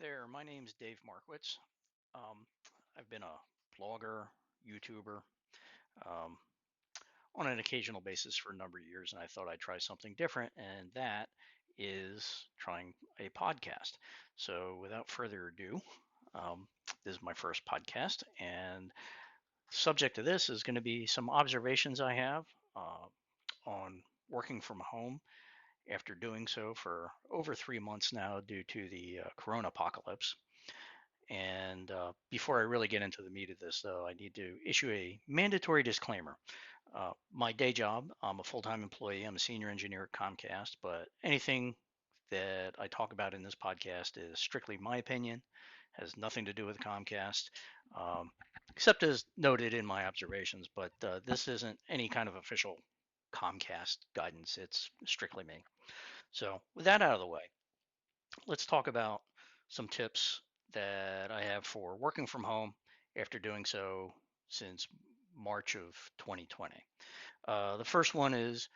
there, my name's Dave Markwitz. Um, I've been a blogger, YouTuber, um, on an occasional basis for a number of years, and I thought I'd try something different, and that is trying a podcast. So, without further ado, this is my first podcast, and the subject of this is going to be some observations I have on working from home after doing so for over 3 months now due to the corona apocalypse. And before I really get into the meat of this, though, I need to issue a mandatory disclaimer. My day job, I'm a full time employee, I'm a senior engineer at Comcast, but anything that I talk about in this podcast is strictly my opinion, has nothing to do with Comcast, um, except as noted in my observations. But this isn't any kind of official Comcast guidance, it's strictly me. So, with that out of the way, let's talk about some tips that I have for working from home after doing so since March of 2020. The first one is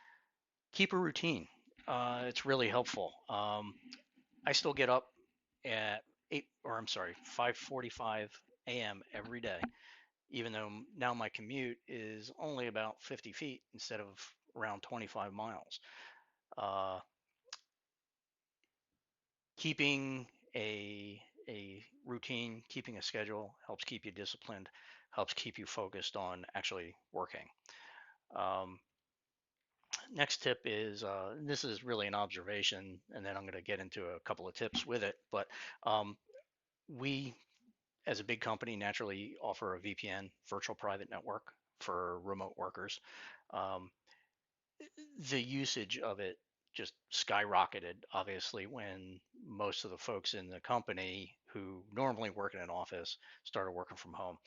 keep a routine. It's really helpful. I still get up at 5:45 a.m. every day, even though now my commute is only about 50 feet instead of around 25 miles. Uh, Keeping a routine, keeping a schedule helps keep you disciplined, helps keep you focused on actually working. Um, Next tip is this is really an observation, and then I'm going to get into a couple of tips with it. But we, as a big company, naturally offer a VPN, virtual private network, for remote workers. Um, the usage of it just skyrocketed, obviously, when most of the folks in the company who normally work in an office started working from home.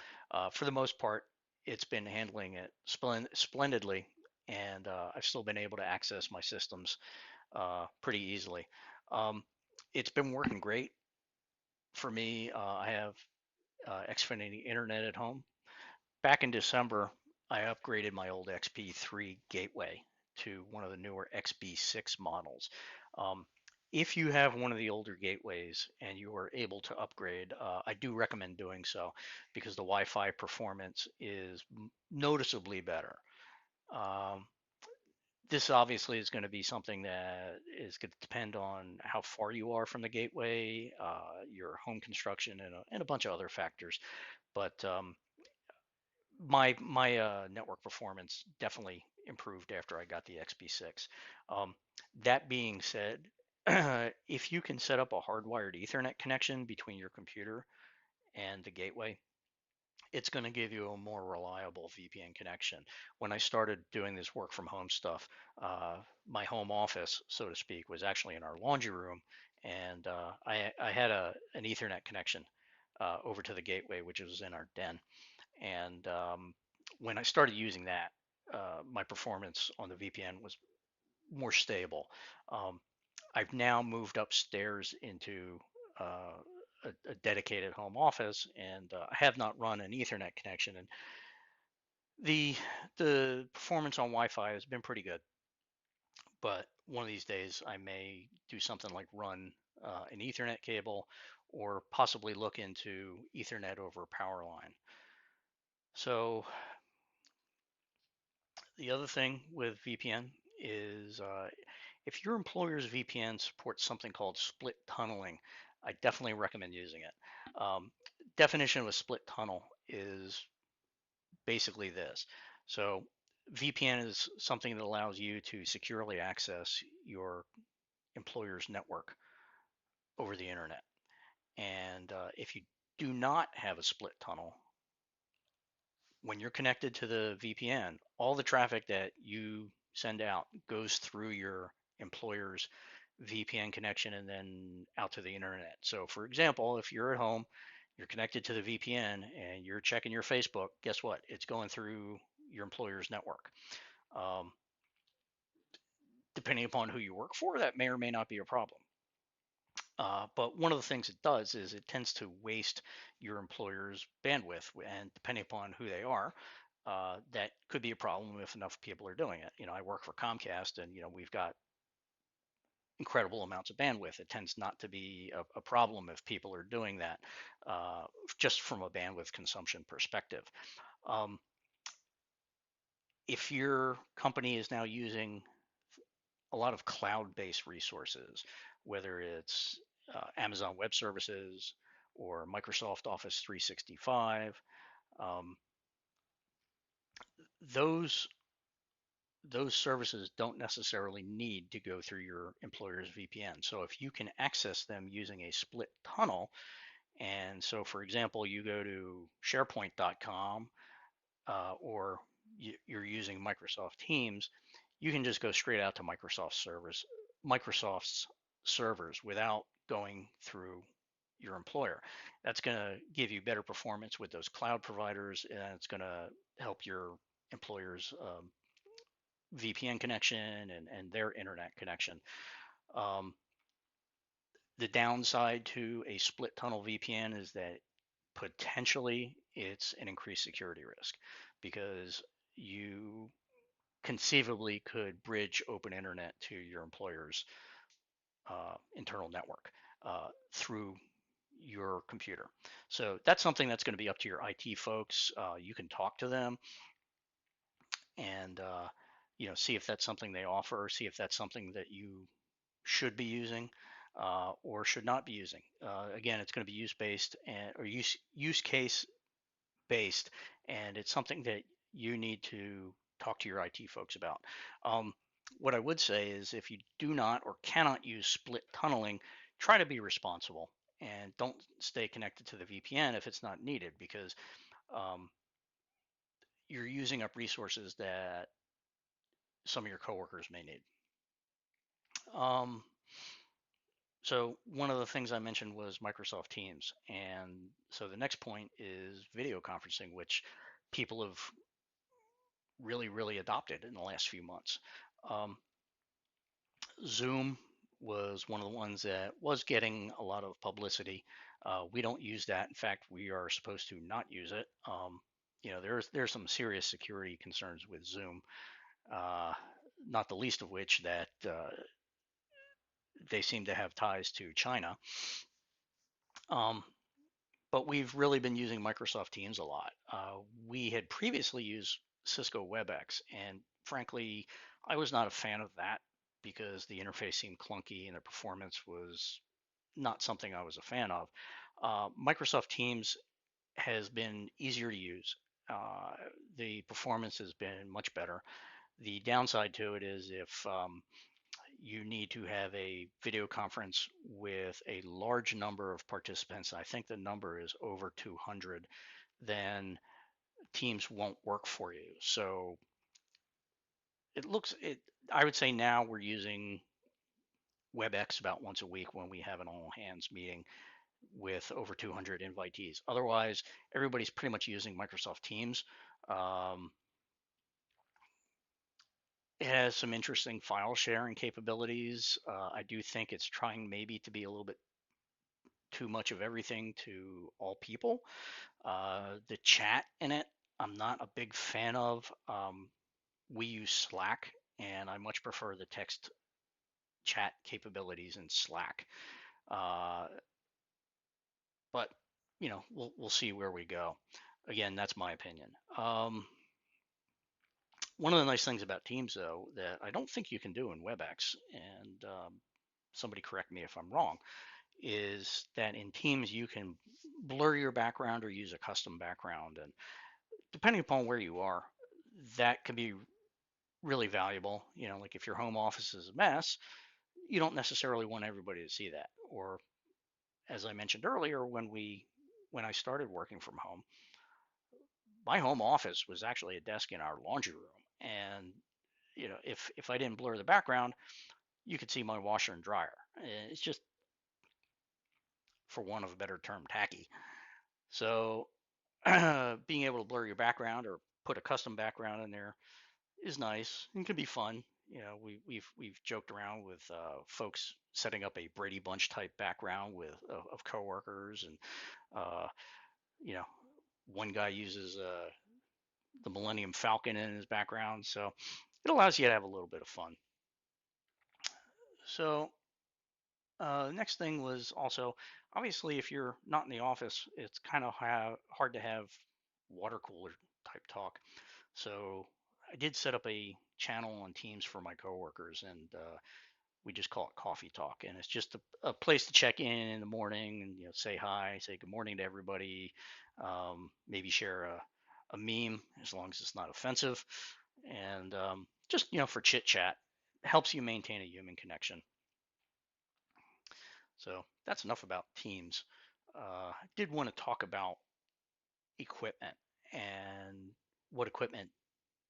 For the most part, it's been handling it splendidly, and I've still been able to access my systems pretty easily. Um, it's been working great for me. I have Xfinity Internet at home. Back in December, I upgraded my old XP3 gateway to one of the newer XB6 models. Um, if you have one of the older gateways and you are able to upgrade, I do recommend doing so because the Wi-Fi performance is noticeably better. Um, this obviously is going to be something that is going to depend on how far you are from the gateway, your home construction, and a bunch of other factors. But my network performance definitely improved after I got the XB6. That being said, if you can set up a hardwired Ethernet connection between your computer and the gateway, it's going to give you a more reliable VPN connection. When I started doing this work from home stuff, my home office, so to speak, was actually in our laundry room, and I had an Ethernet connection over to the gateway, which was in our den. And when I started using that, my performance on the VPN was more stable. Um, I've now moved upstairs into a dedicated home office, and I have not run an Ethernet connection. And the the performance on Wi-Fi has been pretty good. But one of these days, I may do something like run an Ethernet cable, or possibly look into Ethernet over power line. So the other thing with VPN is if your employer's VPN supports something called split tunneling, I definitely recommend using it. Um, Definition of a split tunnel is basically this. So VPN is something that allows you to securely access your employer's network over the internet. And if you do not have a split tunnel, when you're connected to the VPN, all the traffic that you send out goes through your employer's VPN connection and then out to the internet. So, for example, if you're at home, you're connected to the VPN and you're checking your Facebook, guess what? It's going through your employer's network. Um, Depending upon who you work for, that may or may not be a problem. But one of the things it does is it tends to waste your employer's bandwidth, and depending upon who they are, that could be a problem if enough people are doing it. I work for Comcast, and we've got incredible amounts of bandwidth. It tends not to be a problem if people are doing that, uh, just from a bandwidth consumption perspective. Um, if your company is now using a lot of cloud-based resources, whether it's Amazon Web Services or Microsoft Office 365, um, those those services don't necessarily need to go through your employer's VPN. So if you can access them using a split tunnel, and so for example, you go to SharePoint.com or you're using Microsoft Teams, you can just go straight out to Microsoft's servers without going through your employer. That's going to give you better performance with those cloud providers, and it's going to help your employer's VPN connection and their internet connection. Um, the downside to a split tunnel VPN is that potentially it's an increased security risk because you conceivably could bridge open internet to your employer's internal network through your computer. So that's something that's going to be up to your IT folks. You can talk to them and see if that's something they offer, see if that's something that you should be using or should not be using. Again, it's going to be use based and or use case based, and it's something that you need to talk to your IT folks about. Um, what I would say is if you do not or cannot use split tunneling, try to be responsible and don't stay connected to the VPN if it's not needed because um, you're using up resources that some of your coworkers may need. Um, so one of the things I mentioned was Microsoft Teams, and so the next point is video conferencing, which people have really adopted in the last few months. Um, Zoom was one of the ones that was getting a lot of publicity. We don't use that. In fact, we are supposed to not use it. There's some serious security concerns with Zoom, uh, not the least of which that they seem to have ties to China. Um, but we've really been using Microsoft Teams a lot. We had previously used Cisco WebEx, and frankly, I was not a fan of that because the interface seemed clunky and the performance was not something I was a fan of. Microsoft Teams has been easier to use. Uh, the performance has been much better. The downside to it is if you need to have a video conference with a large number of participants, I think the number is over 200, then Teams won't work for you. So it I would say now we're using WebEx about once a week when we have an all hands meeting with over 200 invitees. Otherwise, everybody's pretty much using Microsoft Teams. Um, it has some interesting file sharing capabilities. I do think it's trying maybe to be a little bit too much of everything to all people. The chat in it, I'm not a big fan of. We use Slack, and I much prefer the text chat capabilities in Slack. Uh, but we'll see where we go. Again, that's my opinion. One of the nice things about Teams, though, that I don't think you can do in WebEx, and somebody correct me if I'm wrong, is that in Teams you can blur your background or use a custom background, and depending upon where you are, that can be really valuable. Like if your home office is a mess, you don't necessarily want everybody to see that. Or as I mentioned earlier, when I started working from home, my home office was actually a desk in our laundry room, and if I didn't blur the background, you could see my washer and dryer. It's just, for want of a better term, tacky. So being able to blur your background or put a custom background in there is nice and can be fun. We've joked around with folks setting up a Brady Bunch type background with of coworkers, and uh, you know, one guy uses the Millennium Falcon in his background, so it allows you to have a little bit of fun. So Next thing was also, obviously, if you're not in the office, it's kind of hard to have water cooler type talk. So I did set up a channel on Teams for my coworkers, and we just call it Coffee Talk. And it's just a place to check in the morning and say hi, say good morning to everybody, maybe share a meme as long as it's not offensive, and just for chit chat, helps you maintain a human connection. So that's enough about Teams. I did want to talk about equipment and what equipment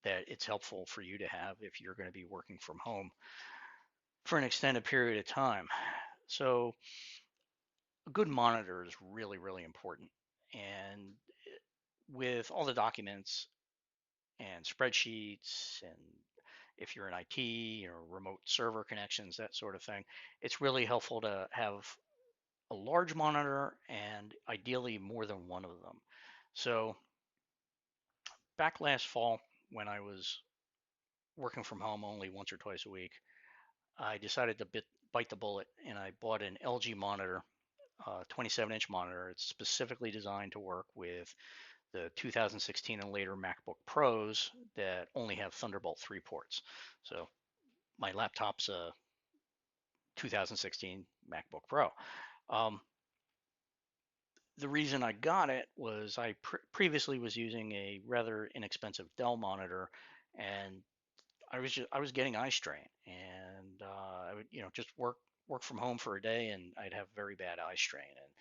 that it's helpful for you to have if you're going to be working from home for an extended period of time. So a good monitor is really, really important. And with all the documents and spreadsheets, and if you're in IT or remote server connections, that sort of thing, it's really helpful to have a large monitor and ideally more than one of them. So back last fall, when I was working from home only once or twice a week, I decided to bite the bullet and I bought an LG monitor, 27-inch monitor. It's specifically designed to work with the 2016 and later MacBook Pros that only have Thunderbolt 3 ports. So my laptop's a 2016 MacBook Pro. Um, the reason I got it was I previously was using a rather inexpensive Dell monitor, and I was getting eye strain, and I would just work from home for a day, and I'd have very bad eye strain. And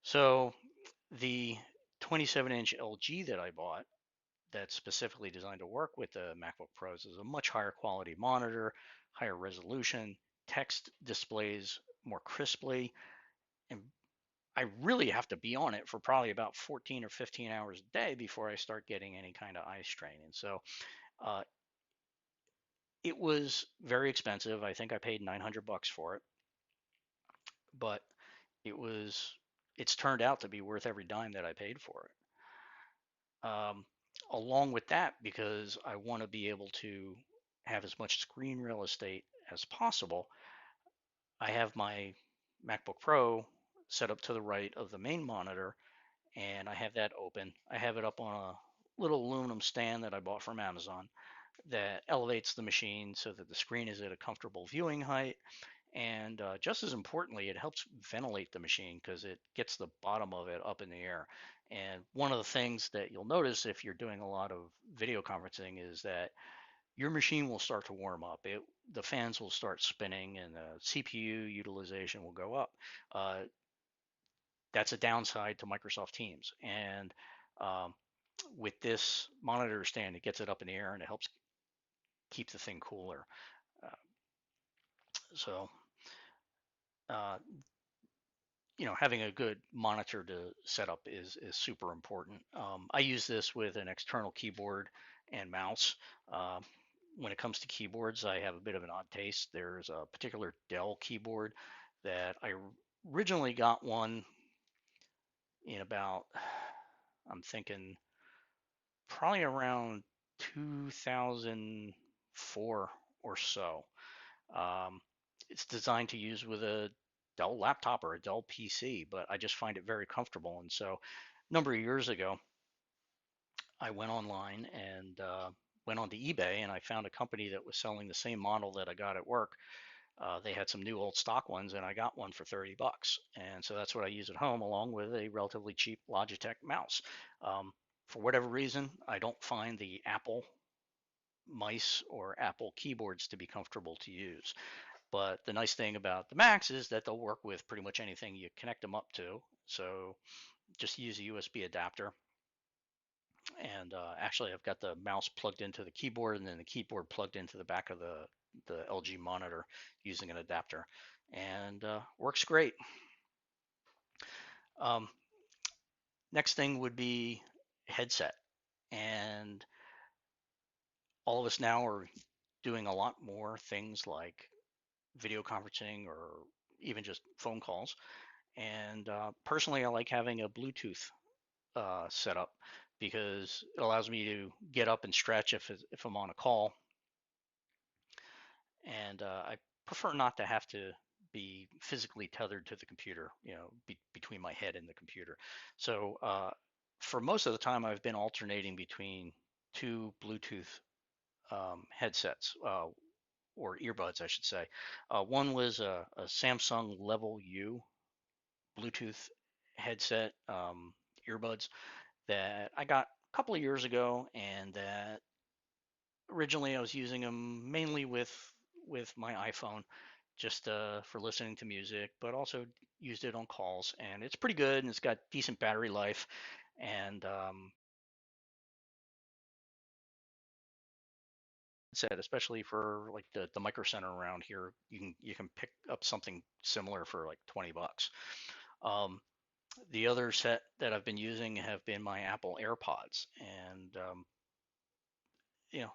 so the 27-inch LG that I bought, that's specifically designed to work with the MacBook Pros, is a much higher quality monitor, higher resolution, text displays more crisply, and I really have to be on it for probably about 14 or 15 hours a day before I start getting any kind of eye strain. And so uh, it was very expensive. I think I paid 900 bucks for it, but it was it's turned out to be worth every dime that I paid for it. Along with that, because I want to be able to have as much screen real estate as possible, I have my MacBook Pro set up to the right of the main monitor, and I have that open. I have it up on a little aluminum stand that I bought from Amazon that elevates the machine so that the screen is at a comfortable viewing height. And just as importantly, it helps ventilate the machine because it gets the bottom of it up in the air. And one of the things that you'll notice if you're doing a lot of video conferencing is that your machine will start to warm up. The fans will start spinning and the CPU utilization will go up. Uh, that's a downside to Microsoft Teams. And um, with this monitor stand, it gets it up in the air and it helps keep the thing cooler. Uh, so, uh, having a good monitor to set up is super important. I use this with an external keyboard and mouse. Uh, when it comes to keyboards, I have a bit of an odd taste. There's a particular Dell keyboard that I originally got one in about, I'm thinking probably around 2004 or so. Um, it's designed to use with a Dell laptop or a Dell PC, but I just find it very comfortable. And so, a number of years ago, I went online and went onto eBay, and I found a company that was selling the same model that I got at work. They had some new old stock ones, and I got one for 30 bucks. And so that's what I use at home, along with a relatively cheap Logitech mouse. Um, for whatever reason, I don't find the Apple mice or Apple keyboards to be comfortable to use. But the nice thing about the Macs is that they'll work with pretty much anything you connect them up to. So just use a USB adapter. And actually, I've got the mouse plugged into the keyboard and then the keyboard plugged into the back of the LG monitor using an adapter. And works great. Um, Next thing would be headset. And all of us now are doing a lot more things like video conferencing or even just phone calls. And personally, I like having a Bluetooth setup because it allows me to get up and stretch if I'm on a call. And I prefer not to have to be physically tethered to the computer, between my head and the computer. So for most of the time, I've been alternating between two Bluetooth headsets, or earbuds, I should say. One was a Samsung Level U Bluetooth headset, earbuds that I got a couple of years ago, and that originally I was using them mainly with my iPhone, just for listening to music, but also used it on calls, and it's pretty good, and it's got decent battery life, and said especially for like the micro center around here, you can pick up something similar for like $20. Um, the other set that I've been using have been my Apple AirPods, and you know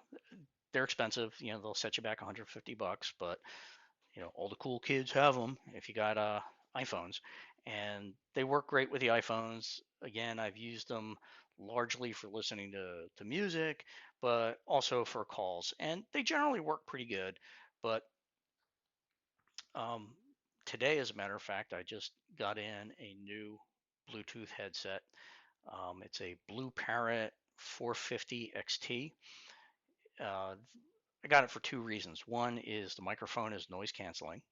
they're expensive. They'll set you back $150, but all the cool kids have them if you got iPhones, and they work great with the iPhones. Again, I've used them largely for listening to music, but also for calls, and they generally work pretty good. But um, today, as a matter of fact, I just got in a new Bluetooth headset. It's a Blue Parrot 450 XT. Uh, I got it for two reasons. One is the microphone is noise canceling.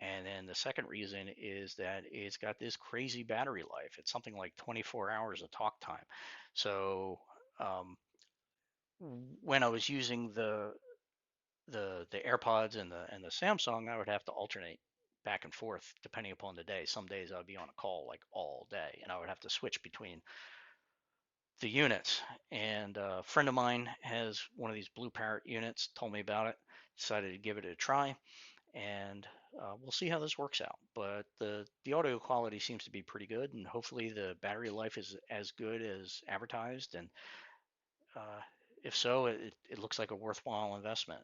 And then the second reason is that it's got this crazy battery life. It's something like 24 hours of talk time. So um, when I was using the AirPods and the Samsung, I would have to alternate back and forth depending upon the day. Some days I would be on a call like all day, and I would have to switch between the units. And a friend of mine has one of these Blue Parrot units, told me about it, decided to give it a try, and we'll see how this works out. But the audio quality seems to be pretty good, and hopefully the battery life is as good as advertised. And uh, if so, it looks like a worthwhile investment.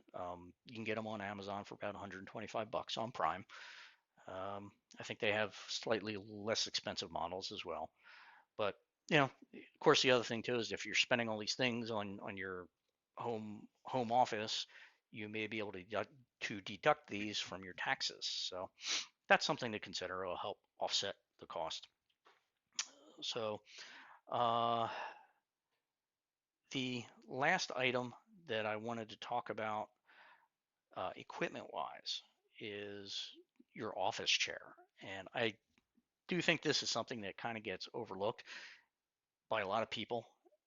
You can get them on Amazon for about $125 on Prime. I think they have slightly less expensive models as well. But of course, the other thing too is if you're spending all these things on your home office, you may be able to deduct these from your taxes. So that's something to consider. It'll help offset the cost. So uh, the last item that I wanted to talk about, equipment-wise, is your office chair. And I do think this is something that kind of gets overlooked by a lot of people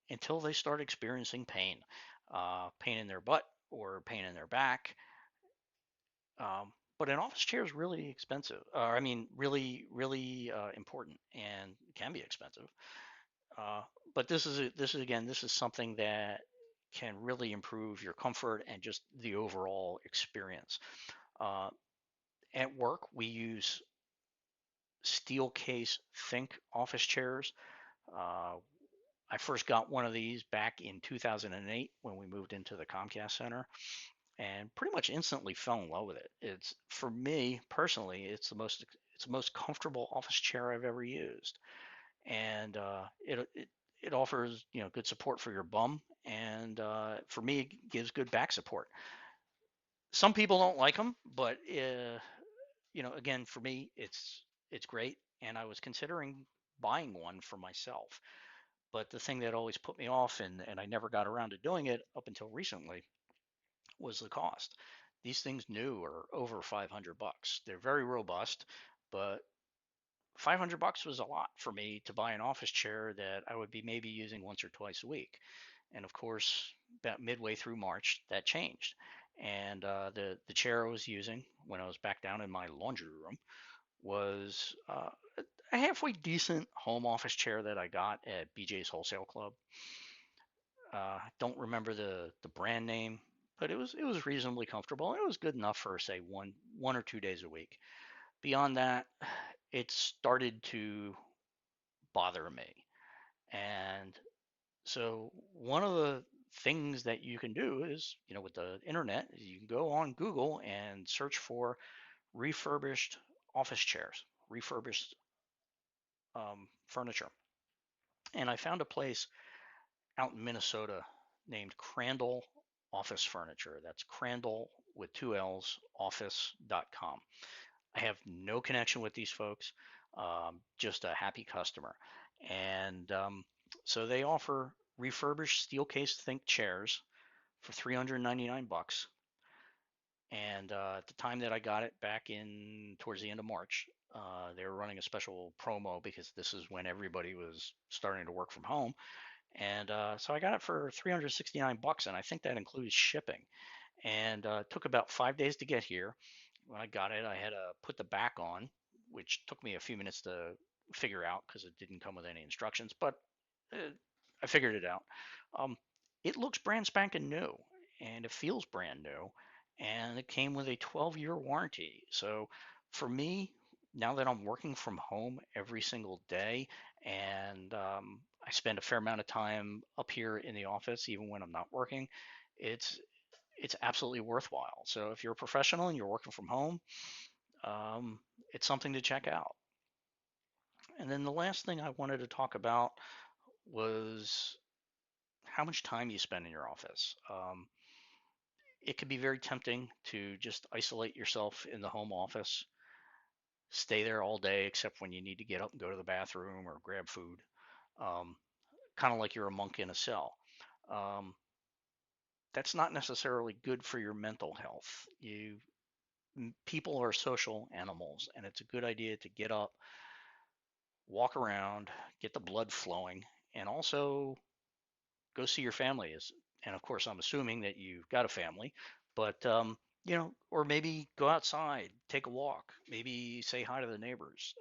until they start experiencing pain, pain in their butt or pain in their back. But an office chair is really expensive. I mean, really, really important, and can be expensive. Uh, but this is something that can really improve your comfort and just the overall experience. Uh, at work, we use Steelcase Fink office chairs. Uh, I first got one of these back in 2008 when we moved into the Comcast Center, and pretty much instantly fell in love with it. It's, for me personally, it's the most comfortable office chair I've ever used, and it offers good support for your bum, and for me it gives good back support. Some people don't like them, but again, for me it's great, and I was considering buying one for myself. But the thing that always put me off, and I never got around to doing it up until recently, was the cost. These things new are over $500. They're very robust, but $500 was a lot for me to buy an office chair that I would be maybe using once or twice a week. And of course, about midway through March, that changed. And the chair I was using when I was back down in my laundry room was a halfway decent home office chair that I got at BJ's Wholesale Club. Don't remember the brand name, but it was reasonably comfortable. It was good enough for, say, one or 2 days a week. Beyond that, it started to bother me. And so one of the things that you can do is, with the internet, you can go on Google and search for refurbished office chairs, refurbished furniture. And I found a place out in Minnesota named Crandall Office Furniture. That's Crandall with two L's, office.com. I have no connection with these folks, just a happy customer. And so they offer refurbished Steelcase Think chairs for 399 bucks. And at the time that I got it back in towards the end of March, they were running a special promo because this is when everybody was starting to work from home. And so I got it for 369 bucks, and I think that includes shipping. And it took about 5 days to get here. When I got it, I had to put the back on, which took me a few minutes to figure out because it didn't come with any instructions, but uh, I figured it out. Um, it looks brand spanking new, and it feels brand new, and it came with a 12-year warranty. So for me, now that I'm working from home every single day, and I spend a fair amount of time up here in the office, even when I'm not working, it's it's absolutely worthwhile. So if you're a professional and you're working from home, um, it's something to check out. And then the last thing I wanted to talk about was how much time you spend in your office. It can be very tempting to just isolate yourself in the home office, stay there all day except when you need to get up and go to the bathroom or grab food, um, kind of like you're a monk in a cell. Um, that's not necessarily good for your mental health. People are social animals, and it's a good idea to get up, walk around, get the blood flowing, and also go see your family. And of course, I'm assuming that you've got a family, but or maybe go outside, take a walk, maybe say hi to the neighbors.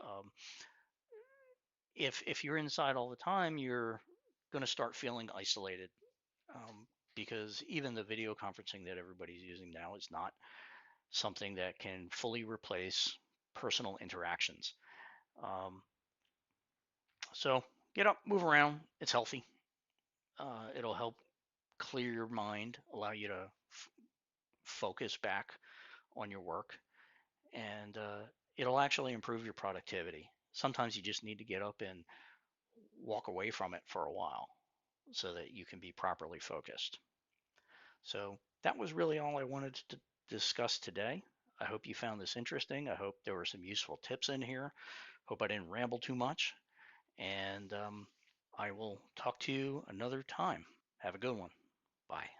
If you're inside all the time, you're going to start feeling isolated, because even the video conferencing that everybody's using now is not something that can fully replace personal interactions. Um, so get up, move around. It's healthy. It'll help clear your mind, allow you to focus back on your work, and it'll actually improve your productivity. Sometimes you just need to get up and walk away from it for a while so that you can be properly focused. So that was really all I wanted to discuss today. I hope you found this interesting. I hope there were some useful tips in here. Hope I didn't ramble too much. And I will talk to you another time. Have a good one. Bye.